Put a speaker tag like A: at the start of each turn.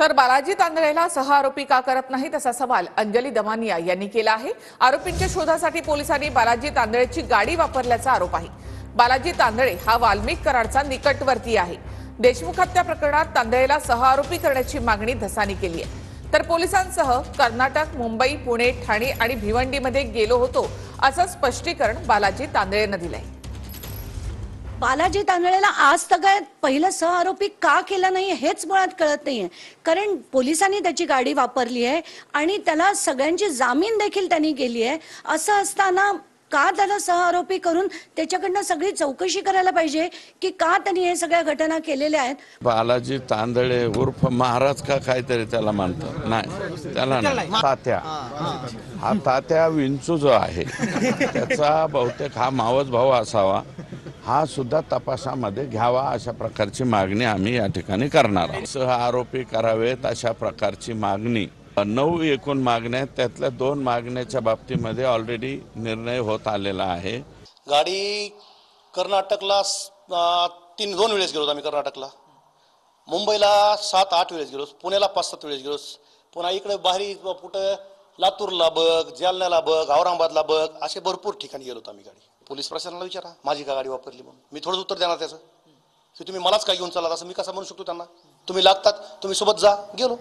A: तर बालाजी तांदळेला सह आरोपी का करत नाहीत असा सवाल अंजली दमानिया यांनी केला आहे। आरोपींच्या शोधासाठी पोलिसांनी बालाजी तांदळेची गाडी वापरल्याचा आरोप आहे। बालाजी तांदळे हा वाल्मिक कराडचा निकटवर्ती आहे। देशमुख हत्या प्रकरणात तांदळेला सह आरोपी करण्याची मागणी धसानी केली आहे। तर पोलिसांसह कर्नाटक, मुंबई, पुणे, ठाणे आणि भिवंडीमध्ये गेलो होतो असं स्पष्टीकरण बालाजी तांदळेनं दिलंय।
B: बालाजी तांदळेला आज तक पहिलं सह आरोपी का केला नाही हेच मुळात कळत नाहीये। कारण पोलिसांनी त्याची गाडी वापरली आहे आणि त्याला सगळ्यांची जामीन देखील त्यांनी केली आहे। असं असताना का त्याला सह आरोपी करून त्याच्याकडनं सगळी चौकशी करायला पाहिजे की का त्यांनी हे सगळ्या घटना केलेल्या आहेत।
C: बालाजी तांदळे उर्फ महाराज का काहीतरी त्याला म्हणतात, नाही त्याला नाही, तात्या। हा तात्या विंचू जो आहे त्याचा बहुतेक हा मावस भाऊ असावा, हा सुद्धा तपासामध्ये घ्यावा अशा प्रकारची मागणी आम्ही या ठिकाणी करणार आहोत। सह आरोपी करावेत अशा प्रकारची मागणी 9 एकूण मागण्या, त्यातल्या 2 मागण्याच्या बाबतीमध्ये ऑलरेडी निर्णय होत आलेला आहे।
D: गाडी कर्नाटकला 2 वेळेस गेलो आम्ही, कर्नाटकला, मुंबईला 7-8 वेळेस गेलो, पुण्याला 5-7 वेळेस गेलो, पुन्हा इकडे बाहेरी कुठं लातूरला बघ, जालन्याला बघ, औरंगाबादला बघ, असे भरपूर ठिकाणी गेलो आम्ही। गाडी पोलीस प्रशासनाला विचारा माझी का गाडी वापरली म्हणून, मी थोडंच उत्तर देणार त्याचं की तुम्ही मलाच काय घेऊन चाललात असं मी कसं म्हणू शकतो त्यांना। तुम्ही लागतात, तुम्ही सोबत जा, गेलो।